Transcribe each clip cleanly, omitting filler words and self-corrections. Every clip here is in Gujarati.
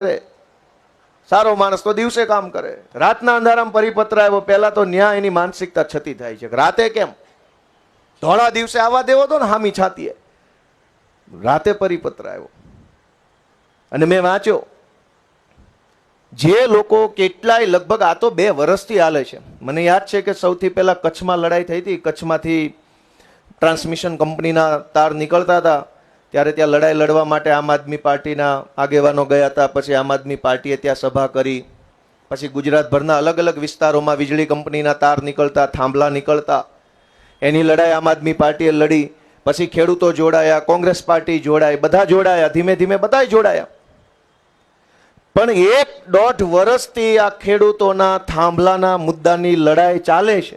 કરે. સારો માણસ તો દિવસે કામ કરે, રાતના અંધારામાં પરિપત્ર આવ્યો, પહેલા તો ન્યાય એની માનસિકતા છતી થાય છે. રાતે કેમ ધોળા દિવસે આવવા દેવો તો ને હામી છાતીએ, રાતે પરિપત્ર આવ્યો. અને મેં વાંચ્યો, જે લોકો કેટલાય લગભગ આ તો 2 વર્ષથી હાલે છે. મને યાદ છે કે સૌથી પહેલા કચ્છમાં લડાઈ થઈ હતી, કચ્છમાંથી ટ્રાન્સમિશન કંપનીના તાર નીકળતા હતા, ત્યારે ત્યાં લડાઈ લડવા માટે આમ આદમી પાર્ટીના આગેવાનો ગયા હતા. પછી આમ આદમી પાર્ટીએ ત્યાં સભા કરી. પછી ગુજરાતભરના અલગ અલગ વિસ્તારોમાં વીજળી કંપનીના તાર નીકળતા, થાંભલા નીકળતા, એની લડાઈ આમ આદમી પાર્ટીએ લડી. પછી ખેડૂતો જોડાયા, કોંગ્રેસ પાર્ટી જોડાઈ, બધા જોડાયા, ધીમે ધીમે બધા જોડાયા. પણ 1.5 વર્ષથી આ ખેડૂતોના થાંભલાના મુદ્દાની લડાઈ ચાલે છે.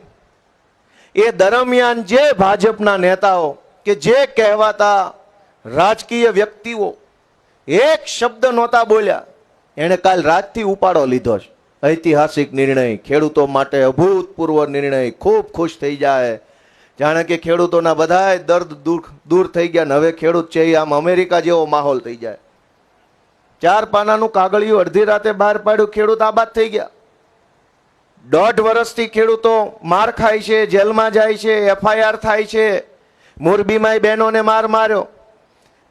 એ દરમિયાન જે ભાજપના નેતાઓ કે જે કહેવાતા રાજકીય વ્યક્તિઓ એક શબ્દ નહોતા બોલ્યા, એણે કાલ રાતથી ઉપાડો લીધો છે. ઐતિહાસિક નિર્ણય, ખેડૂતો માટે અભૂતપૂર્વ નિર્ણય. ખૂબ ખુશ થઈ જાય, જાણે કે ખેડૂતોના બધાય દર્દ દૂર થઈ ગયા ને હવે ખેડૂત છે આમ અમેરિકા જેવો માહોલ થઈ જાય. 4 પાનાનું કાગળિયું અડધી રાતે બહાર પાડ્યું, ખેડૂત આબાદ થઈ ગયા. 1.5 વર્ષથી ખેડૂતો માર ખાય છે, જેલમાં જાય છે, FIR થાય છે. મોરબીમાં બહેનોને માર માર્યો.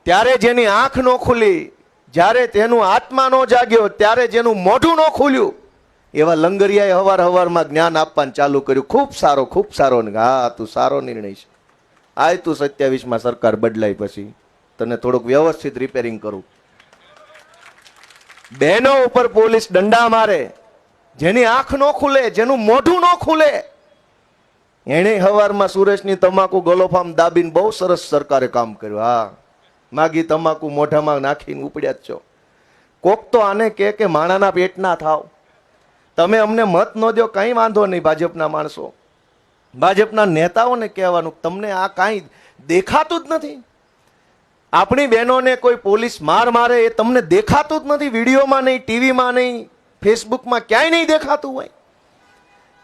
ત્યારે જેની આંખ ન ખુલી, જ્યારે તેનું આત્મા ન જાગ્યો, ત્યારે જેનું મોઢું ન ખુલ્યું, એવા લંગરિયાએ હવારમાં જ્ઞાન આપવાનું ચાલુ કર્યું. ખૂબ સારો. હા, તું સારો નિર્ણય છે. આય તું 27માં સરકાર બદલાય પછી તને થોડુંક વ્યવસ્થિત રિપેરિંગ કરું. બહેનો ઉપર પોલીસ દંડા મારે, જેની આંખ ન ખુલે, જેનું મોઢું ન ખુલે, એને હવારમાં સુરેશની તમાકુ ગલોફામ દાબીને બહુ સરસ સરકારે કામ કર્યું. હા, માગી તમાકુ મોઢામાં નાખીને ઉપડ્યા જ છો. કોક તો આને કે માણાના પેટના થાવ. તમે અમને મત ન દો, કંઈ વાંધો નહીં. ભાજપના માણસો, ભાજપના નેતાઓને કહેવાનું, તમને આ કાંઈ દેખાતું જ નથી. આપણી બહેનોને કોઈ પોલીસ મારે એ તમને દેખાતું જ નથી. વિડીયોમાં નહીં, ટીવીમાં નહીં, ફેસબુકમાં ક્યાંય નહીં દેખાતું હોય.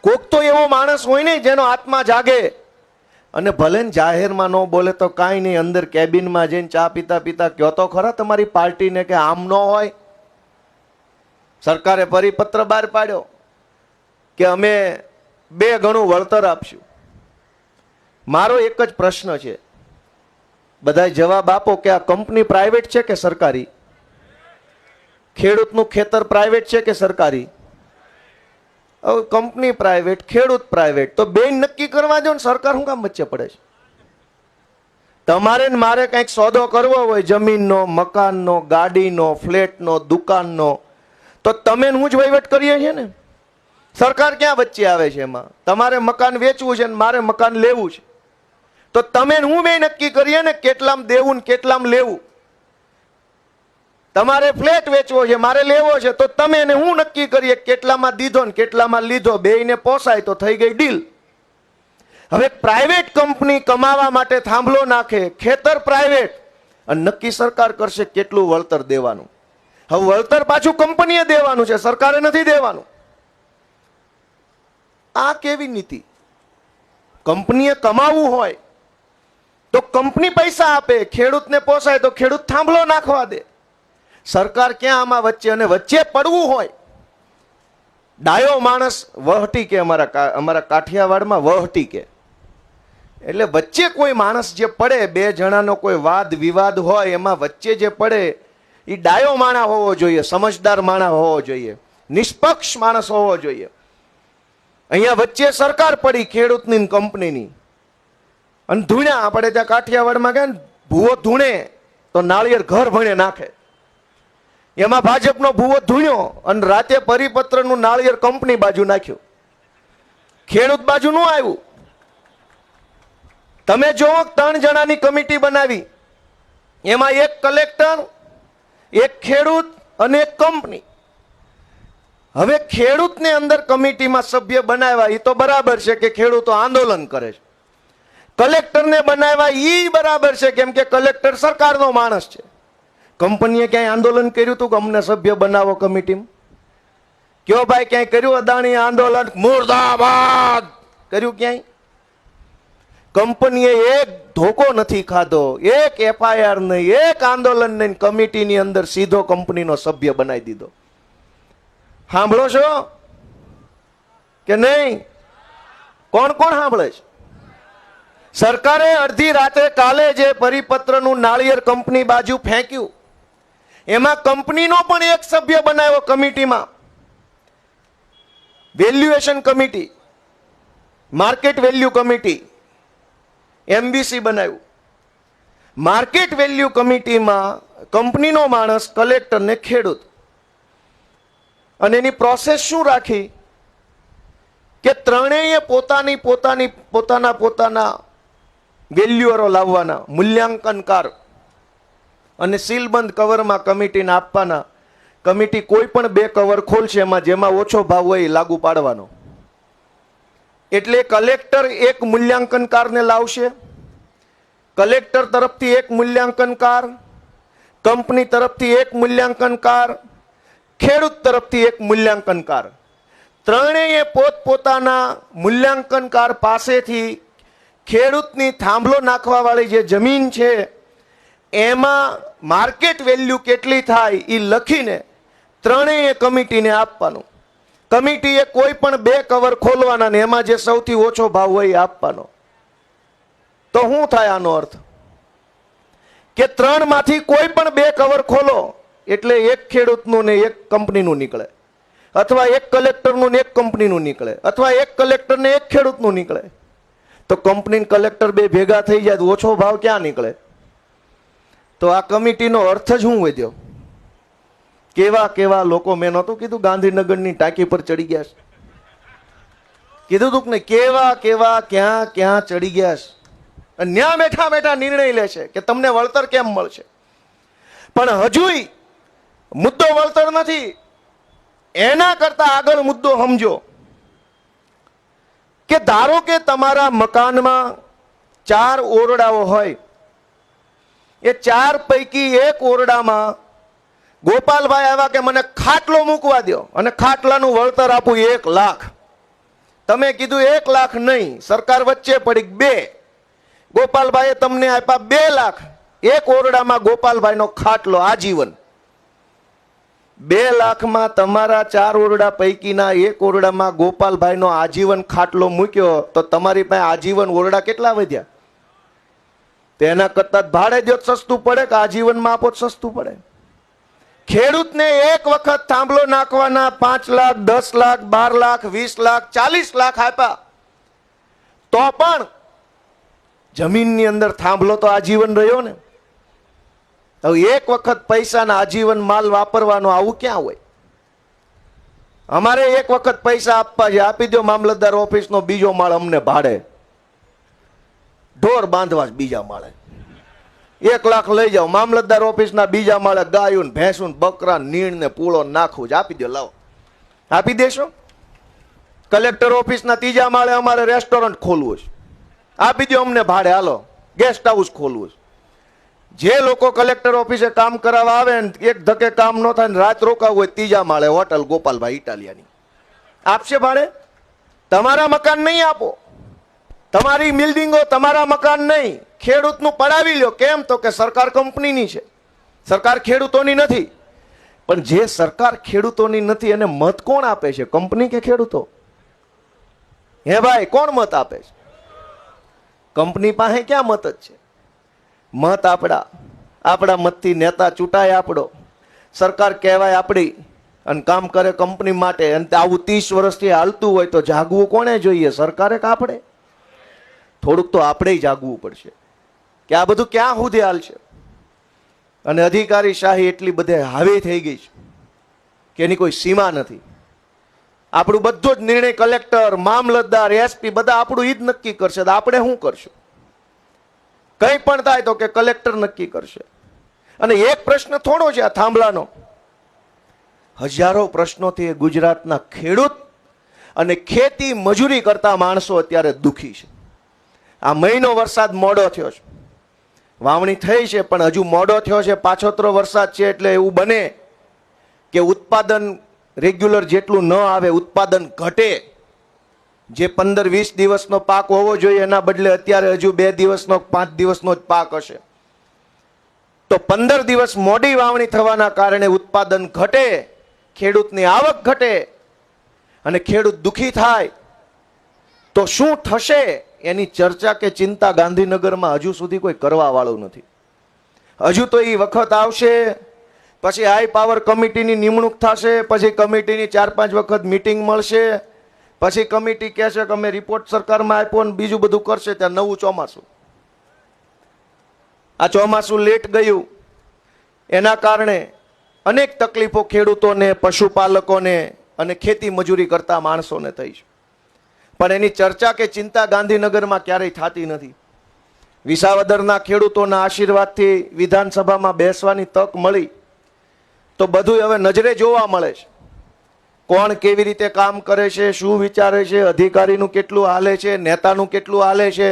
કોક તો એવો માણસ હોય ને જેનો આત્મા જાગે, અને ભલે ને જાહેરમાં ન બોલે તો કાંઈ નહીં, અંદર કેબિનમાં જઈને ચા પીતા કહો તો ખરા તમારી પાર્ટીને કે આમ ન હોય. સરકારે પરિપત્ર બહાર પાડ્યો કે અમે 2 ગણું વળતર આપશું. મારો એક જ પ્રશ્ન છે, બધાય જવાબ આપો કે આ કંપની પ્રાઇવેટ છે કે સરકારી? ખેડૂતનું ખેતર પ્રાઇવેટ છે કે સરકારી? હવે કંપની પ્રાઇવેટ, ખેડૂત પ્રાઇવેટ, તો બે નક્કી કરવા દો ને. સરકાર શું કામ વચ્ચે પડે છે? તમારે ને મારે કંઈક સોદો કરવો હોય, જમીનનો, મકાનનો, ગાડીનો, ફ્લેટનો, દુકાનનો, તો તમે હું જ વહીવટ કરીએ છીએ ને. સરકાર ક્યાં વચ્ચે આવે છે? એમાં તમારે મકાન વેચવું છે ને મારે મકાન લેવું છે, તો તમે હું બે નક્કી કરીએ ને કેટલામ દેવું ને કેટલામ લેવું. તમારે ફ્લેટ વેચવો છે, મારે લેવો છે, તો તમે ને હું નક્કી કરીએ કેટલામાં દીધો ને કેટલામાં લીધો. બેયને પોસાય તો થઈ ગઈ ડીલ. હવે પ્રાઇવેટ કંપની કમાવા માટે થાંભલો નાખે, ખેતર પ્રાઇવેટ, અને નક્કી સરકાર કરશે કેટલું વળતર દેવાનું. હવે વળતર પાછું કંપનીએ દેવાનું છે, સરકારે નથી દેવાનું. આ કેવી નીતિ? કંપનીએ કમાવું હોય તો કંપની પૈસા આપે, ખેડૂતને પોસાય તો ખેડૂત થાંભલો નાખવા દે. સરકાર ક્યાં આમાં વચ્ચે? અને વચ્ચે પડવું હોય, ડાયો માણસ વહટી કે, અમારા કાઠિયાવાડમાં વહટી કે, એટલે વચ્ચે કોઈ માણસ જે પડે, 2 જણાનો કોઈ વાદ વિવાદ હોય, એમાં વચ્ચે જે પડે એ ડાયો માણસ હોવો જોઈએ, સમજદાર માણસ હોવો જોઈએ, નિષ્પક્ષ માણસ હોવો જોઈએ. અહીંયા વચ્ચે સરકાર પડી, ખેડૂતની કંપનીની, અને ધૂણ્યા. આપણે ત્યાં કાઠિયાવાડમાં કે ભૂવો ધૂણે તો નાળિયેર ઘર ભણે નાખે. એમાં ભાજપનો ભૂવો ધૂણ્યો અને રાતે પરિપત્રનું નાળિયેર કંપની બાજુ નાખ્યું, ખેડૂત બાજુ નું આવ્યું. તમે જોવો, 3 જણાની કમિટી બનાવી, એમાં 1 કલેક્ટર, 1 ખેડૂત અને 1 કંપની. હવે ખેડૂતને અંદર કમિટીમાં સભ્ય બનાવ્યા, એ તો બરાબર છે કે ખેડૂતો આંદોલન કરે છે. કલેક્ટરને બનાવ્યા, એ બરાબર છે કેમ કે કલેક્ટર સરકારનો માણસ છે. કંપનીએ ક્યાંય આંદોલન કર્યું હતું કે અમને સભ્ય બનાવો કમિટીમાં? કયો ભાઈ ક્યાંય કર્યું? અદાણી આંદોલન મુર્દાબાદ કર્યું ક્યાંય? કંપનીએ એક ધોકો નથી ખાધો, એક FIR નહીં, એક આંદોલન નહીં, કમિટીની અંદર સીધો કંપનીનો સભ્ય બનાવી દીધો. સાંભળો છો કે નહીં? કોણ કોણ સાંભળે છે? સરકારે અડધી રાતે કાલે જે પરિપત્રનું નાળિયેર કંપની બાજુ ફેંક્યું, એમાં કંપનીનો પણ એક સભ્ય બનાવ્યો કમિટીમાં. Valuation committee, market value committee, MVC બનાવ્યું. માર્કેટ વેલ્યુ કમિટીમાં કંપનીનો માણસ, કલેક્ટર ને ખેડૂત. અને એની પ્રોસેસ શું રાખી કે ત્રણેય પોતાના વેલ્યુઅરો લાવવાના, મૂલ્યાંકનકાર, અને સીલબંધ કવરમાં કમિટીને આપવાના. કમિટી કોઈ પણ 2 કવર ખોલશે, એમાં જેમાં ઓછો ભાવ હોય એ લાગુ પાડવાનો. એટલે કલેક્ટર એક મૂલ્યાંકનકારને લાવશે, કલેક્ટર તરફથી એક મૂલ્યાંકનકાર, કંપની તરફથી એક મૂલ્યાંકનકાર, ખેડૂત તરફથી એક મૂલ્યાંકનકાર. ત્રણેય પોતપોતાના મૂલ્યાંકનકાર પાસેથી ખેડૂતની થાંભલો નાખવા વાળી જે જમીન છે એમાં માર્કેટ વેલ્યુ કેટલી થાય એ લખીને ત્રણેય કમિટીને આપવાનું. કમિટીએ કોઈ પણ 2 કવર ખોલવાના ને એમાં જે સૌથી ઓછો ભાવ હોય એ આપવાનો. તો શું થાય આનો અર્થ? કે 3 માંથી કોઈ પણ 2 કવર ખોલો એટલે એક ખેડૂતનું ને એક કંપનીનું નીકળે, અથવા એક કલેક્ટરનું ને એક કંપનીનું નીકળે, અથવા એક કલેક્ટર ને એક ખેડૂતનું નીકળે. તો કંપની કલેક્ટર 2 ભેગા થઈ જાય તો ઓછો ભાવ ક્યાં નીકળે? તો આ કમિટીનો અર્થ જ શું વધ્યો? કેવા કેવા લોકો, મેં નહોતું કીધું ગાંધીનગરની ટાંકી પર ચડી ગયા છે? કીધું તું કે નહીં? કેવા કેવા ક્યાં ક્યાં ચડી ગયા છે, અને ન્યા બેઠા બેઠા નિર્ણય લે છે કે તમને વળતર કેમ મળશે. પણ હજુય મુદ્દો વળતર નથી, એના કરતા આગળ મુદ્દો સમજો કે ધારો કે તમારા મકાનમાં 4 ઓરડાઓ હોય, એ 4 પૈકી એક ઓરડામાં ગોપાલભાઈ આવ્યા કે મને ખાટલો મૂકવા દો અને ખાટલાનું વળતર આપું 1 લાખ. તમે કીધું 1 લાખ નહીં, સરકાર વચ્ચે પડી 2. ગોપાલભાઈએ તમને આપ્યા 2 લાખ. એક ઓરડામાં ગોપાલભાઈનો ખાટલો આજીવન. 2 લાખમાં તમારા 4 ઓરડા પૈકીના એક ઓરડામાં ગોપાલભાઈનો આજીવન ખાટલો મૂક્યો તો તમારી પાસે આજીવન ઓરડા કેટલા વધ્યા? તેના કરતા ભાડે જો સસ્તું પડે કે આજીવનમાં આપો સસ્તું પડે? ખેડૂતને એક વખત થાંભલો નાખવાના 5 લાખ, 10 લાખ, 12 લાખ, 20 લાખ, 40 લાખ આપ્યા તો પણ જમીનની અંદર થાંભલો તો આજીવન રહ્યો ને. હવે એક વખત પૈસાના આજીવન માલ વાપરવાનો, આવું ક્યાં હોય? અમારે એક વખત પૈસા આપવા છે, આપી દો મામલતદાર ઓફિસનો બીજો માળ અમને ભાડે, ઢોર બાંધવા બીજા માળે 1 લાખ લઈ જાઓ. મામલતદાર ઓફિસના બીજા માળે ગાયું, ભેંસું, બકરા, નીણ ને પૂળો નાખવું છે, આપી દો, લાવો. આપી દેશો? કલેક્ટર ઓફિસના 3જા માળે અમારે રેસ્ટોરન્ટ ખોલવું છે, આપી દો અમને ભાડે, હાલો ગેસ્ટ હાઉસ ખોલવું છે. જે લોકો કલેક્ટર ઓફિસે કામ કરાવવા આવે ને એક ધકે કામ ન થાય ને રાત રોકાવું હોય 3જા માળે હોટલ ગોપાલભાઈ ઇટાલિયાની, આપશે ભાડે? તમારા મકાન નહીં આપો, તમારી બિલ્ડિંગો, તમારા મકાન નહીં. ખેડૂતનું પડાવી લ્યો. કેમ? તો કે સરકાર કંપનીની છે, સરકાર ખેડૂતોની નથી. પણ જે સરકાર ખેડૂતોની નથી એને મત કોણ આપે છે? કંપની કે ખેડૂતો? હે ભાઈ, કોણ મત આપે છે? કંપની પાસે ક્યાં મત જ છે? મત આપણા મતથી નેતા ચૂંટાય આપણો, સરકાર કહેવાય આપણી, અને કામ કરે કંપની માટે. અને આવું 30 વર્ષથી હાલતું હોય તો જાગવું કોને જોઈએ? સરકારે કે આપણે? થોડુંક તો આપણે જાગવું પડશે કે આ બધું ક્યાં સુધી હાલશે. અને અધિકારી શાહી એટલી બધે હાવી થઈ ગઈ છે કે એની કોઈ સીમા નથી. આપણું બધો જ નિર્ણય કલેક્ટર, મામલતદાર, SP બધા આપણું ઈ જ નક્કી કરશે. તો આપણે શું કરશું? કંઈ પણ થાય તો કે કલેક્ટર નક્કી કરશે. અને એક પ્રશ્ન થોડો છે આ થાંભલાનો, હજારો પ્રશ્નોથી ગુજરાતના ખેડૂત અને ખેતી મજૂરી કરતા માણસો અત્યારે દુખી છે. આ મહિનો વરસાદ મોડો થયો છે, વાવણી થઈ છે પણ હજુ મોડો થયો છે, પાછોતરો વરસાદ છે. એટલે એવું બને કે ઉત્પાદન રેગ્યુલર જેટલું ન આવે, ઉત્પાદન ઘટે. જે 15-20 દિવસનો પાક હોવો જોઈએ એના બદલે અત્યારે હજુ 2 દિવસનો 5 દિવસનો જ પાક હશે. તો 15 દિવસ મોડી વાવણી થવાના કારણે ઉત્પાદન ઘટે, ખેડૂતની આવક ઘટે અને ખેડૂત દુખી થાય તો શું થશે એની ચર્ચા કે ચિંતા ગાંધીનગરમાં હજુ સુધી કોઈ કરવા વાળું નથી. હજુ તો એ વખત આવશે, પછી હાઈ પાવર કમિટીની નિમણૂક થશે, પછી કમિટીની 4-5 વખત મીટિંગ મળશે, પછી કમિટી કહેશે કે અમે રિપોર્ટ સરકારમાં આપ્યો ને બીજું બધું કરશે. ત્યાં નવું ચોમાસું, આ ચોમાસું લેટ ગયું એના કારણે અનેક તકલીફો ખેડૂતોને, પશુપાલકોને અને ખેતી મજૂરી કરતા માણસોને થઈ છે. પણ એની ચર્ચા કે ચિંતા ગાંધીનગરમાં ક્યારેય થતી નથી. વિસાવદરના ખેડૂતોના આશીર્વાદથી વિધાનસભામાં બેસવાની તક મળી તો બધું હવે નજરે જોવા મળે છે. કોણ કેવી રીતે કામ કરે છે, શું વિચારે છે, અધિકારીનું કેટલું હાલે છે, નેતાનું કેટલું હાલે છે.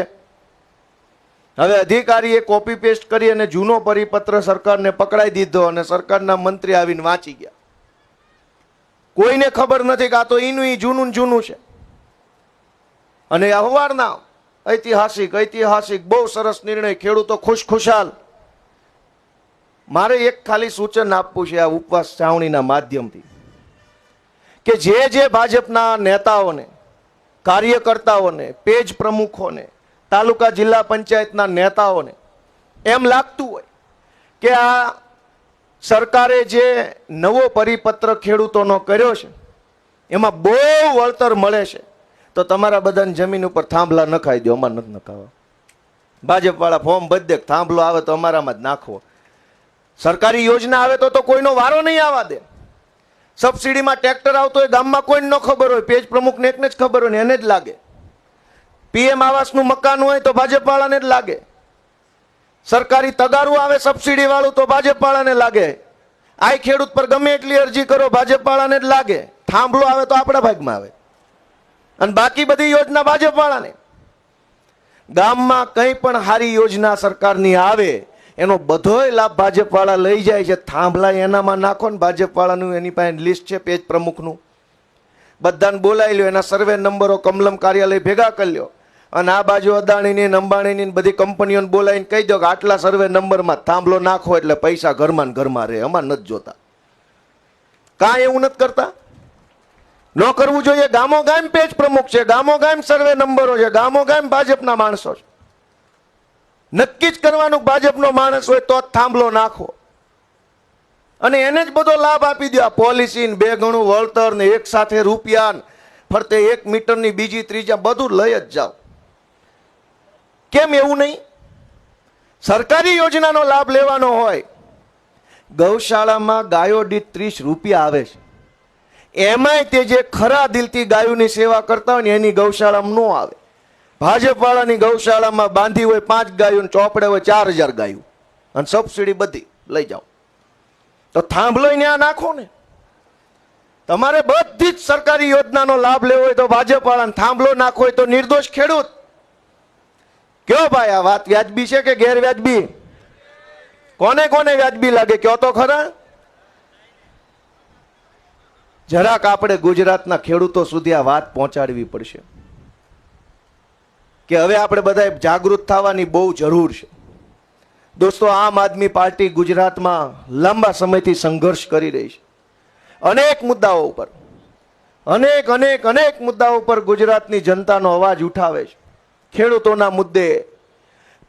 હવે અધિકારીએ કોપી પેસ્ટ કરી અને જૂનો પરિપત્ર સરકારને પકડાઈ દીધો અને સરકારના મંત્રી આવીને વાંચી ગયા. કોઈને ખબર નથી કે આ તો એનું જૂનું જૂનું છે. અને અખબારના ઐતિહાસિક બહુ સરસ નિર્ણય, ખેડૂતો ખુશખુશાલ. મારે એક ખાલી સૂચન આપવું છે આ ઉપવાસ છાવણીના માધ્યમથી કે જે ભાજપના નેતાઓને, કાર્યકર્તાઓને, પેજ પ્રમુખોને, તાલુકા જિલ્લા પંચાયતના નેતાઓને એમ લાગતું હોય કે આ સરકારે જે નવો પરિપત્ર ખેડૂતોનો કર્યો છે એમાં બહુ વળતર મળે છે, તો તમારા બધાને જમીન ઉપર થાંભલા નખાઈ દો. અમારે નથી નખાવા. ભાજપ વાળા ફોર્મ ભરી દે, થાંભલો આવે તો અમારામાં જ નાખવો. સરકારી યોજના આવે તો કોઈનો વારો નહીં આવવા દે. સબસિડીમાં ટ્રેક્ટર આવતો હોય, ગામમાં કોઈને ન ખબર હોય, પેજ પ્રમુખને એકને જ ખબર હોય ને એને જ લાગે. પીએમ આવાસનું મકાન હોય તો ભાજપ વાળાને જ લાગે. સરકારી તગારું આવે સબસિડી વાળું તો ભાજપ વાળાને લાગે. આ ખેડૂત પર ગમે એટલી અરજી કરો ભાજપ વાળાને જ લાગે. થાંભલો આવે તો આપણા ભાગમાં આવે અને બાકી બધી યોજના ભાજપ વાળાને. ગામમાં કંઈ પણ સારી યોજના સરકારની આવે એનો બધોય લાભ ભાજપ વાળા લઈ જાય છે. થાંભલા એનામાં નાખો ને, ભાજપ વાળાનું એની પાસે લિસ્ટ છે પેજ પ્રમુખનું, બધાને બોલાવી લ્યો, એના સર્વે નંબરો કમલમ કાર્યાલય ભેગા કરી લ્યો અને આ બાજુ અદાણીની, અંબાણીની બધી કંપનીઓને બોલાવીને કહી દો કે આટલા સર્વે નંબરમાં થાંભલો નાખો એટલે પૈસા ઘરમાં ને ઘરમાં રહે. અમારે નથી જોતા. કાંઈ એવું નથી કરતા. ન કરવું જોઈએ. ગામો ગામ પેજ પ્રમુખ છે, ગામો ગામ સર્વે નંબરો છે, ગામો ગામ ભાજપના માણસો છે. નક્કી જ કરવાનું ભાજપનો માણસ હોય તો જ થાંભલો નાખો અને એને જ બધો લાભ આપી દો. આ પોલિસી 2 ગણું વળતર ને એક સાથે રૂપિયા ફરતે 1 મીટરની બીજી ત્રીજા બધું લઈ જ જાઓ. કેમ એવું નહીં? સરકારી યોજનાનો લાભ લેવાનો હોય. ગૌશાળામાં ગાયો દીઠ 30 રૂપિયા આવે છે. એમાંય તે જે ખરા દિલથી ગાયોની સેવા કરતા હોય ને એની ગૌશાળામાં ન આવે. ભાજપ વાળાની ગૌશાળામાં બાંધી હોય 5 ગાયો, ચોપડે હોય 4000 ગાયો અને સબસિડી બધી લઈ જાઓ. તો થાંભલો ત્યાં નાખો ને. તમારે બધી જ સરકારી યોજનાનો લાભ લેવો હોય તો ભાજપ વાળાને થાંભલો નાખવો હોય તો નિર્દોષ ખેડૂત. કયો ભાઈ આ વાત વ્યાજબી છે કે ગેરવ્યાજબી? કોને કોને વ્યાજબી લાગે કયો તો ખરા. જરાક આપણે ગુજરાતના ખેડૂતો સુધી આ વાત પહોંચાડવી પડશે કે હવે આપણે બધા જાગૃત થવાની બહુ જરૂર છે. દોસ્તો, આમ આદમી પાર્ટી ગુજરાતમાં લાંબા સમયથી સંઘર્ષ કરી રહી છે. અનેક મુદ્દાઓ ઉપર, અનેક મુદ્દાઓ પર ગુજરાતની જનતાનો અવાજ ઉઠાવે છે. ખેડૂતોના મુદ્દે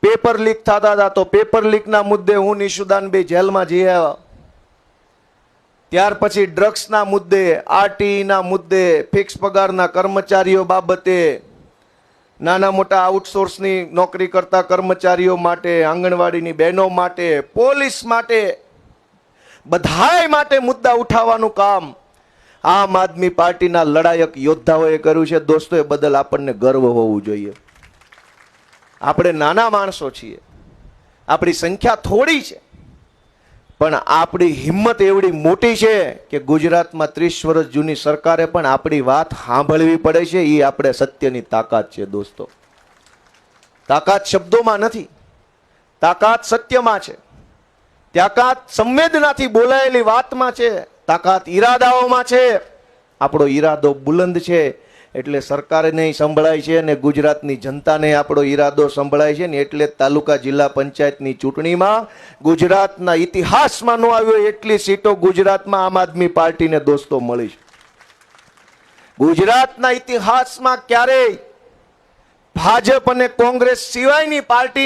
પેપર લીક થતા હતા તો પેપર લીકના મુદ્દે હું નિશુદાનભાઈ જેલમાં જઈ આવ્યા. ત્યાર પછી ડ્રગ્સના મુદ્દે, આરટીઈના મુદ્દે, ફિક્સ પગારના કર્મચારીઓ બાબતે, નાના મોટા આઉટસોર્સની નોકરી કરતા કર્મચારીઓ માટે, આંગણવાડીની બહેનો માટે, પોલીસ માટે, બધાય માટે મુદ્દા ઉઠાવવાનું કામ આમ આદમી પાર્ટીના લડાયક યોદ્ધાઓએ કર્યું છે. દોસ્તો, એ બદલ આપણને ગર્વ હોવું જોઈએ. આપણે નાના માણસો છીએ, આપણી સંખ્યા થોડી છે, પણ આપણી હિંમત એવડી મોટી છે કે ગુજરાતમાં 30 વર્ષ જૂની સરકારે પણ આપણી વાત સાંભળવી પડે છે. એ આપણે સત્યની તાકાત છે. દોસ્તો, તાકાત શબ્દોમાં નથી, તાકાત સત્યમાં છે. તાકાત સંવેદનાથી બોલાયેલી વાતમાં છે. તાકાત ઈરાદાઓમાં છે. આપણો ઈરાદો બુલંદ છે એટલે સરકારે નહીં સંભળાય છે અને ગુજરાતની જનતાને આપણો ઈરાદો સંભળાય છે ને એટલે જ તાલુકા જિલ્લા પંચાયતની ચૂંટણીમાં ગુજરાતના ઇતિહાસમાં ન આવ્યો એટલી સીટો ગુજરાતમાં આમ આદમી પાર્ટીને દોસ્તો મળી છે. ગુજરાતના ઇતિહાસમાં ક્યારેય ભાજપ અને કોંગ્રેસ સિવાયની પાર્ટી